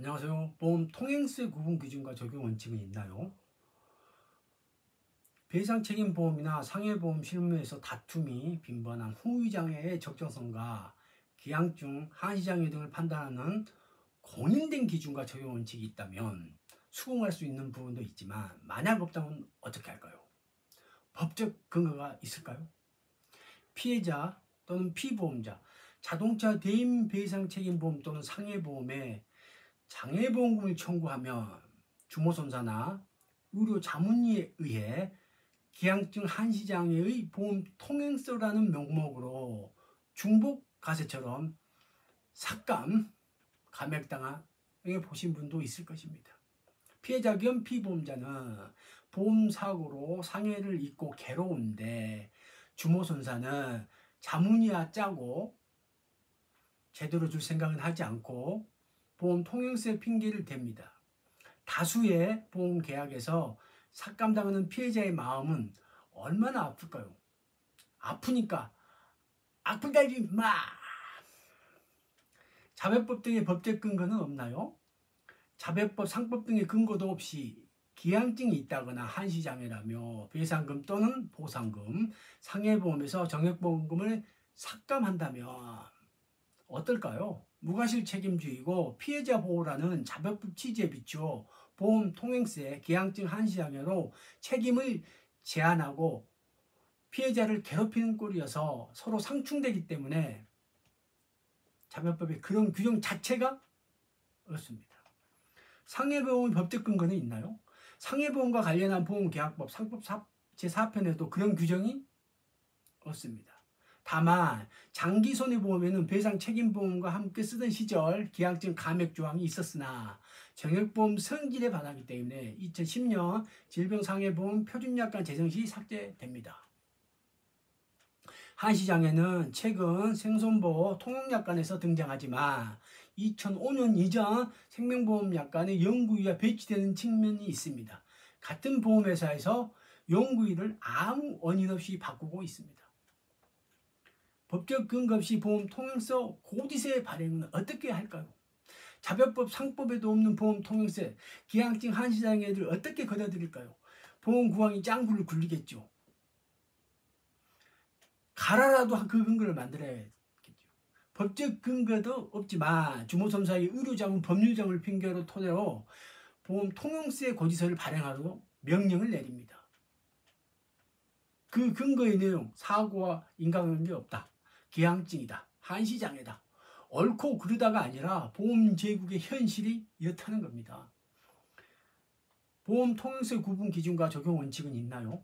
안녕하세요. 보험 통행세 구분 기준과 적용 원칙은 있나요? 배상책임보험이나 상해보험 실무에서 다툼이 빈번한 후유장애의 적정성과 기हाँ증, 한시장애 등을 판단하는 공인된 기준과 적용 원칙이 있다면 수긍할 수 있는 부분도 있지만 만약 없다면 어떻게 할까요? 법적 근거가 있을까요? 피해자 또는 피보험자, 자동차 대인 배상책임보험 또는 상해보험에 장애보험금을 청구하면 주모손사나 의료 자문위에 의해 기हाँ증 한시장애의 보험 통행서라는 명목으로 중복 가세처럼 삭감, 감액당해 보신 분도 있을 것입니다. 피해자 겸 피보험자는 보험사고로 상해를 입고 괴로운데 주모손사는 자문위와 짜고 제대로 줄 생각은 하지 않고 보험 통행세 핑계를 댑니다. 다수의 보험 계약에서 삭감당하는 피해자의 마음은 얼마나 아플까요? 아프니까 아프다지 마! 자배법 등의 법적 근거는 없나요? 자배법, 상법 등의 근거도 없이 기हाँ증이 있다거나 한시장애라며 배상금 또는 보상금, 상해보험에서 정액보험금을 삭감한다면 어떨까요? 무과실 책임주의고 피해자 보호라는 자배법 취지에 비추어 보험 통행세, 기हाँ증 한시장애로 책임을 제한하고 피해자를 괴롭히는 꼴이어서 서로 상충되기 때문에 자배법의 그런 규정 자체가 어렵습니다. 상해보험의 법적 근거는 있나요? 상해보험과 관련한 보험계약법 상법 제4편에도 그런 규정이 없습니다. 다만 장기 손해보험에는 배상 책임보험과 함께 쓰던 시절 기हाँ증 감액 조항이 있었으나 정액보험 성질에 반하기 때문에 2010년 질병상해보험 표준약관 제정 시 삭제됩니다. 한시장애는 최근 생손보호 통용약관에서 등장하지만 2005년 이전 생명보험약관의 연구위가 배치되는 측면이 있습니다. 같은 보험회사에서 연구위를 아무 원인 없이 바꾸고 있습니다. 법적 근거 없이 보험 통행서 고지세 발행은 어떻게 할까요? 자배법 상법에도 없는 보험 통행세, 기हाँ증 한시장애를 어떻게 걷어들일까요? 보험구황이 짱구를 굴리겠죠. 가라라도 그 근거를 만들어야겠죠. 법적 근거도 없지만 주모손사의 의료자문 법률자문을 핑계로 토대로 보험 통행세 고지서를 발행하도록 명령을 내립니다. 그 근거의 내용, 사고와 인과관계 없다. 기हाँ증이다. 한시장애다. 옳고 그르다가 아니라 보험 제국의 현실이 이렇다는 겁니다. 보험 통행세 구분 기준과 적용 원칙은 있나요?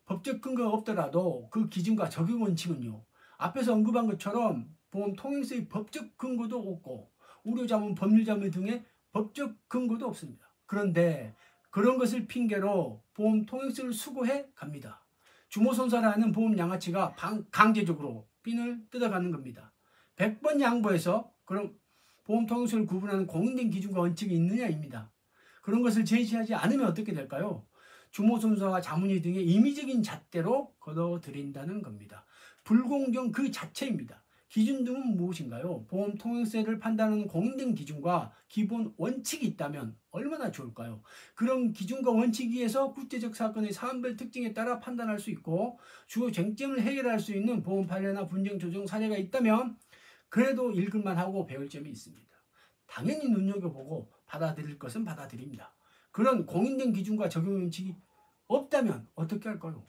법적 근거가 없더라도 그 기준과 적용 원칙은요. 앞에서 언급한 것처럼 보험 통행세의 법적 근거도 없고 의료자문, 법률자문 등의 법적 근거도 없습니다. 그런데 그런 것을 핑계로 보험 통행세를 수고해 갑니다. 주모손사라는 보험 양아치가 강제적으로 핀을 뜯어가는 겁니다. 100번 양보해서 그럼 보험 통행세를 구분하는 공인된 기준과 원칙이 있느냐입니다. 그런 것을 제시하지 않으면 어떻게 될까요? 주모손사와 자문위 등의 임의적인 잣대로 걷어들인다는 겁니다. 불공정 그 자체입니다. 기준 등은 무엇인가요? 보험 통행세를 판단하는 공인된 기준과 기본 원칙이 있다면 얼마나 좋을까요? 그런 기준과 원칙 위에서 국제적 사건의 사안별 특징에 따라 판단할 수 있고 주요 쟁점을 해결할 수 있는 보험 판례나 분쟁 조정 사례가 있다면 그래도 읽을만 하고 배울 점이 있습니다. 당연히 눈여겨보고 받아들일 것은 받아들입니다. 그런 공인된 기준과 적용 원칙이 없다면 어떻게 할까요?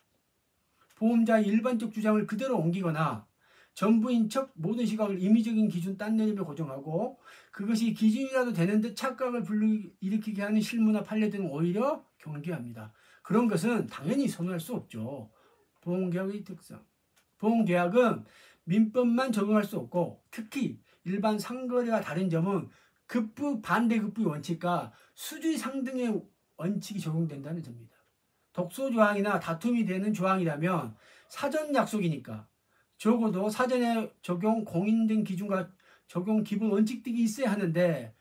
보험자의 일반적 주장을 그대로 옮기거나 전부인 척 모든 시각을 임의적인 기준 딴 내림에 고정하고 그것이 기준이라도 되는 듯 착각을 불러일으키게 하는 실무나 판례 등은 오히려 경계합니다. 그런 것은 당연히 선호할 수 없죠. 보험계약의 특성. 보험계약은 민법만 적용할 수 없고 특히 일반 상거래와 다른 점은 급부 반대급부의 원칙과 수주의 상등의 원칙이 적용된다는 점입니다. 독소조항이나 다툼이 되는 조항이라면 사전 약속이니까 적어도 사전에 적용 공인된 기준과 적용 기본 원칙 등이 있어야 하는데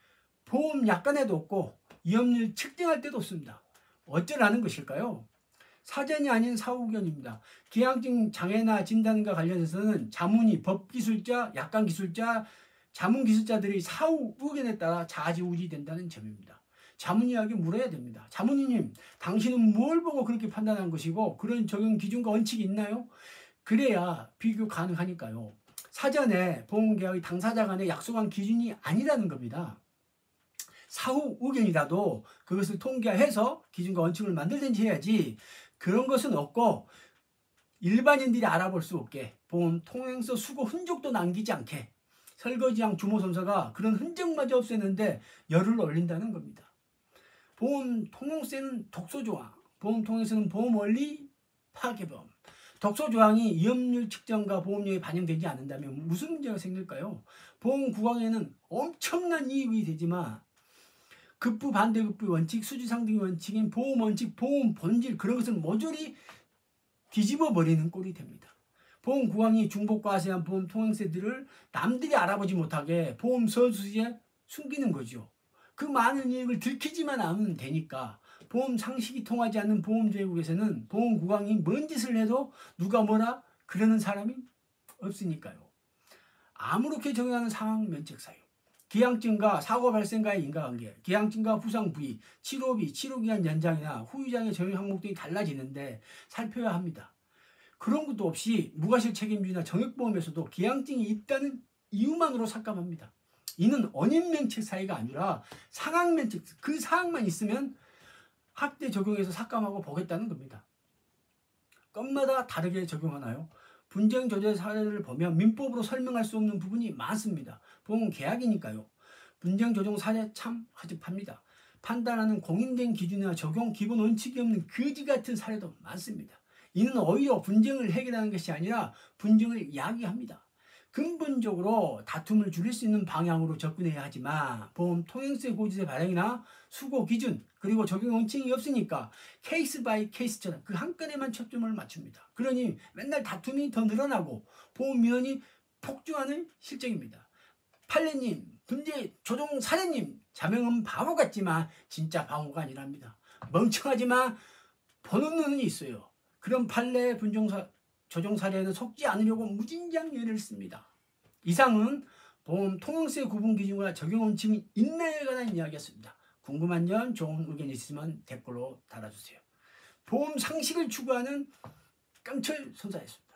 보험 약관에도 없고 위험률 측정할 때도 없습니다. 어쩌라는 것일까요? 사전이 아닌 사후견입니다. 기हाँ증 장애나 진단과 관련해서는 자문위, 법기술자, 약관기술자, 자문기술자들이 사후 의견에 따라 좌지우지 된다는 점입니다. 자문위에게 물어야 됩니다. 자문위님, 당신은 뭘 보고 그렇게 판단한 것이고 그런 적용 기준과 원칙이 있나요? 그래야 비교 가능하니까요. 사전에 보험계약의 당사자 간에 약속한 기준이 아니라는 겁니다. 사후 의견이라도 그것을 통계화해서 기준과 원칙을 만들든지 해야지 그런 것은 없고 일반인들이 알아볼 수 없게 보험 통행서 수거 흔적도 남기지 않게 설거지왕 주모선서가 그런 흔적마저 없앴는데 열을 올린다는 겁니다. 보험 통행세는 독소조항, 보험 통행세는 보험원리 파괴범. 독소조항이 위험률 측정과 보험료에 반영되지 않는다면 무슨 문제가 생길까요? 보험 구강에는 엄청난 이익이 되지만 급부 반대급부 원칙, 수지상등의 원칙인 보험 원칙, 보험 본질 그런 것을 모조리 뒤집어 버리는 꼴이 됩니다. 보험 구강이 중복과세한 보험 통행세들을 남들이 알아보지 못하게 보험 서술서에 숨기는 거죠. 그 많은 이익을 들키지만 않으면 되니까 보험 상식이 통하지 않는 보험제국에서는 보험 구강이 뭔 짓을 해도 누가 뭐라 그러는 사람이 없으니까요. 아무렇게 적용하는 상황 면책 사유. 기한증과 사고 발생과의 인과관계, 기한증과 부상 부위, 치료비, 치료기간 연장이나 후유장애 적용 항목 등이 달라지는데 살펴야 합니다. 그런 것도 없이 무과실 책임주나 정액보험에서도 기한증이 있다는 이유만으로 삭감합니다. 이는 원인 면책 사유가 아니라 상황 면책, 그 사항만 있으면 확대 적용해서 삭감하고 보겠다는 겁니다. 건마다 다르게 적용하나요? 분쟁 조절 사례를 보면 민법으로 설명할 수 없는 부분이 많습니다. 보험 계약이니까요. 분쟁 조정 사례 참 허접합니다. 판단하는 공인된 기준이나 적용 기본 원칙이 없는 거지 같은 사례도 많습니다. 이는 오히려 분쟁을 해결하는 것이 아니라 분쟁을 야기합니다. 근본적으로 다툼을 줄일 수 있는 방향으로 접근해야 하지만 보험 통행세 고지세 발행이나 수고 기준 그리고 적용 원칙이 없으니까 케이스 바이 케이스처럼 그 한 건에만 초점을 맞춥니다. 그러니 맨날 다툼이 더 늘어나고 보험위원이 폭증하는 실정입니다. 판례님, 문제 조정 사례님, 자명은 바보 같지만 진짜 바보가 아니랍니다. 멍청하지만 보는 눈은 있어요. 그런 판례 조정 사례에는 속지 않으려고 무진장 예를 씁니다. 이상은 보험 통행세 구분 기준과 적용 원칙이 있나요에 관한 이야기였습니다. 궁금한 점, 좋은 의견 있으면 댓글로 달아주세요. 보험 상식을 추구하는 깡철 선사였습니다.